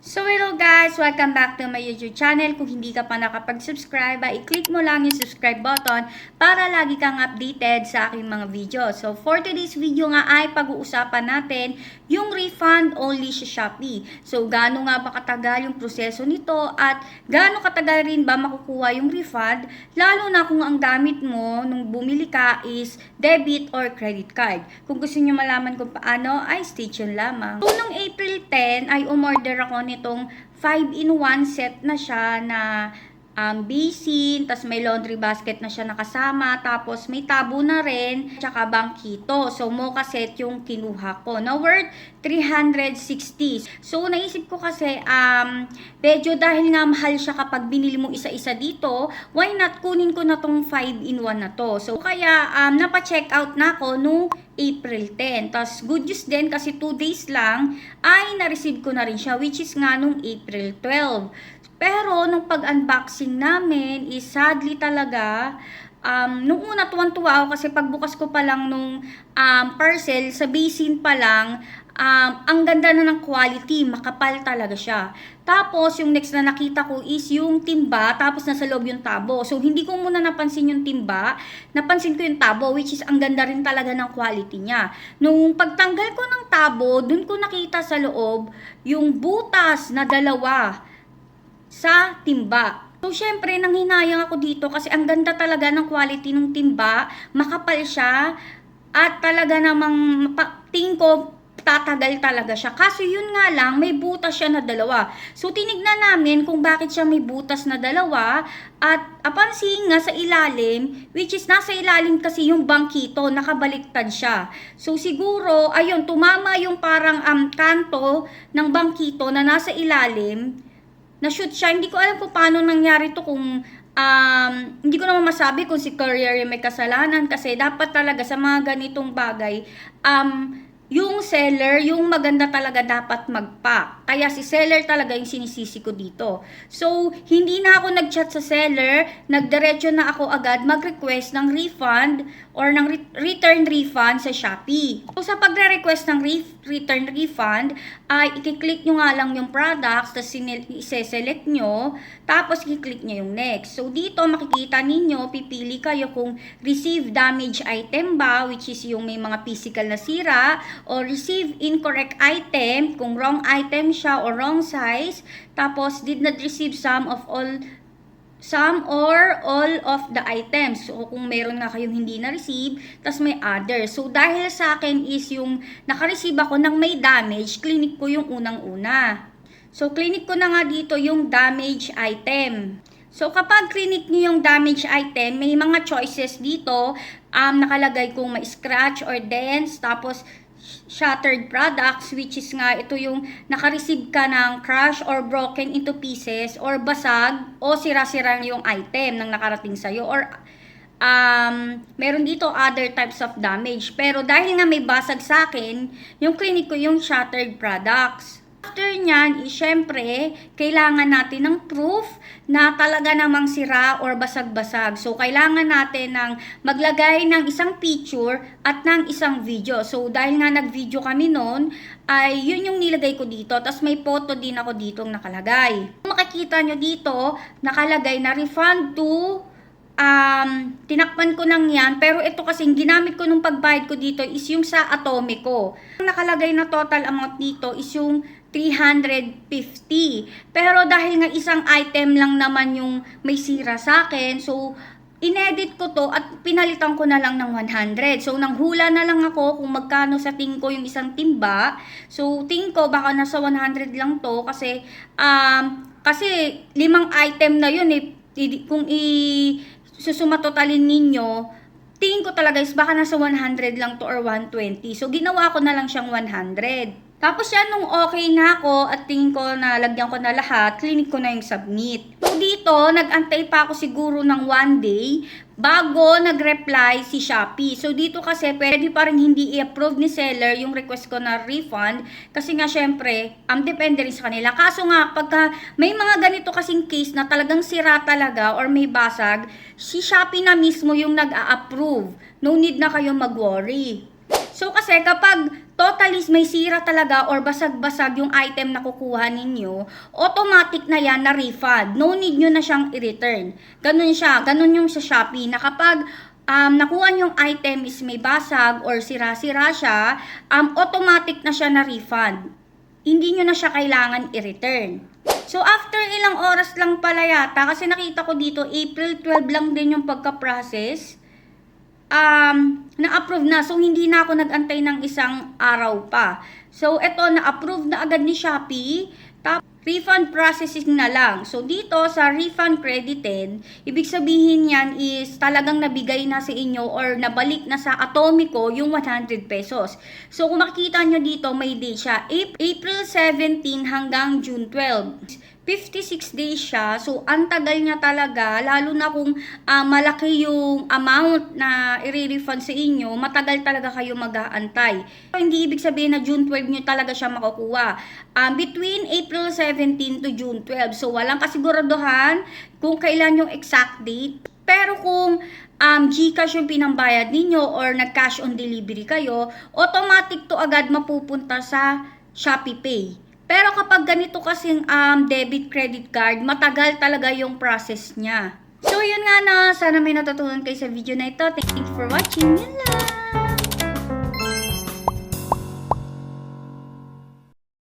So hello guys! Welcome back to my YouTube channel. Kung hindi ka pa nakapag-subscribe, i-click mo lang yung subscribe button para lagi kang updated sa aking mga video. So for today's video nga ay pag-uusapan natin yung refund only sa Shopee. So gaano nga ba katagal yung proseso nito at gaano katagal rin ba makukuha yung refund, lalo na kung ang gamit mo nung bumili ka is debit or credit card. Kung gusto niyo malaman kung paano ay stay tuned lamang. So nung April 10 ay umorder ako nitong 5-in-1 set na siya na basin, tas may laundry basket na siya nakasama, tapos may tabo na rin, tsaka bangkito. So, mocha set yung kinuha ko na worth 360. So, naisip ko kasi, medyo dahil nga mahal siya kapag binili mo isa-isa dito, why not kunin ko na tong 5-in-1 na to. So, kaya napa-check out na ako nung April 10. Tapos, good news din kasi 2 days lang ay na-receive ko na rin siya, which is nga nung April 12. Pero, nung pag-unboxing namin, is sadly talaga, nung una tuwan-tuwa ako kasi pagbukas ko pa lang nung parcel, sa basin pa lang, ang ganda na ng quality, makapal talaga siya. Tapos, yung next na nakita ko is yung timba, tapos nasa loob yung tabo. So, hindi ko muna napansin yung timba, napansin ko yung tabo, which is ang ganda rin talaga ng quality niya. Nung pagtanggal ko ng tabo, dun ko nakita sa loob yung butas na dalawa sa timba. So, syempre, nanghinayang ako dito kasi ang ganda talaga ng quality ng timba, makapal siya, at talaga namang tingin ko, tatagal talaga siya. Kaso yun nga lang, may butas siya na dalawa. So, tinignan namin kung bakit siya may butas na dalawa. At apansin nga sa ilalim, which is nasa ilalim kasi yung bangkito, nakabaliktad siya. So, siguro, ayun, tumama yung parang kanto ng bangkito na nasa ilalim, na-shoot siya. Hindi ko alam kung paano nangyari to, kung hindi ko naman masabi kung si courier yung may kasalanan kasi dapat talaga sa mga ganitong bagay, yung seller, yung maganda talaga dapat mag-pack. Kaya si seller talaga yung sinisisi ko dito. So, hindi na ako nag-chat sa seller, nagdiretso na ako agad mag-request ng refund or ng return refund sa Shopee. So, sa pagre-request ng return refund, ay i-click nyo nga lang yung products, tapos i-select nyo, tapos i-click nyo yung next. So, dito makikita ninyo, pipili kayo kung receive damage item ba, which is yung may mga physical na sira, or receive incorrect item, kung wrong item siya or wrong size, tapos did not receive some or all of the items. So, kung meron nga kayong hindi na-receive, tas may other. So, dahil sa akin is yung naka-receive ako ng may damage, clinic ko yung unang-una. So, clinic ko na nga dito yung damage item. So, kapag clinic nyo yung damage item, may mga choices dito. Nakalagay kung may scratch or dents, tapos shattered products, which is nga ito yung naka-receive ka ng crash or broken into pieces or basag o sira-sira yung item nang nakarating sa'yo, or meron dito other types of damage. Pero dahil nga may basag sa akin, yung clinic ko yung shattered products. After nyan, syempre, kailangan natin ng proof na talaga namang sira or basag-basag. So, kailangan natin ng maglagay ng isang picture at ng isang video. So, dahil nga nag-video kami noon, ay yun yung nilagay ko dito. Tapos may photo din ako ditong nakalagay. Kung makikita nyo dito, nakalagay na refund to tinakpan ko nang yan, pero ito kasi ginamit ko nung pagbayad ko dito is yung sa Atomico. Ang nakalagay na total amount dito is yung 350. Pero dahil nga isang item lang naman yung may sira sa akin, so inedit ko to at pinalitan ko na lang ng 100. So nanghula na lang ako kung magkano sa tingin ko yung isang timba. So tingin ko baka nasa 100 lang to kasi kasi 5 item na yun eh. Kung susumatotalin ninyo, tingin ko talaga is baka nasa 100 lang to or 120. So, ginawa ko na lang siyang 100. Tapos yan, nung okay na ako at tingin ko na lagyan ko na lahat, clinic ko na yung submit. So, dito, nag-antay pa ako siguro ng 1 day bago nag-reply si Shopee. So, dito kasi pwede pa rin hindi i-approve ni seller yung request ko na refund kasi nga syempre, depende rin sa kanila. Kaso nga, pagka may mga ganito kasing case na talagang sira talaga or may basag, si Shopee na mismo yung nag-a-approve. No need na kayong mag-worry. So, kasi kapag totally may sira talaga or basag-basag yung item na kukuha ninyo, automatic na yan na refund. No need nyo na siyang i-return. Ganun siya. Ganun yung sa Shopee na kapag nakuha yung item is may basag or sira-sira siya, automatic na siya na refund. Hindi nyo na siya kailangan i-return. So, after ilang oras lang pala yata, kasi nakita ko dito, April 12 lang din yung pagka-process, na-approve na. So, hindi na ako nag-antay ng isang araw pa. So, eto, na-approve na agad ni Shopee. Tapos, refund processing na lang. So, dito sa refund credited, ibig sabihin yan is talagang nabigay na sa inyo or nabalik na sa Atomico yung 100 pesos. So, kung makikita nyo dito, may day siya. April 17 hanggang June 12. 56 days siya. So, ang tagal niya talaga, lalo na kung malaki yung amount na i-refund sa inyo, matagal talaga kayo mag-aantay. So, hindi ibig sabihin na June 12 nyo talaga siya makukuha. Between April 17 to June 12. So, walang kasiguraduhan kung kailan yung exact date. Pero kung GCash yung pinambayad ninyo or nag-cash on delivery kayo, automatic to agad mapupunta sa Shopee Pay. Pero kapag ganito kasing debit credit card, matagal talaga yung process niya. So, yun nga na. Sana may natutunan kayo sa video na ito. Thank you for watching. Yun lang.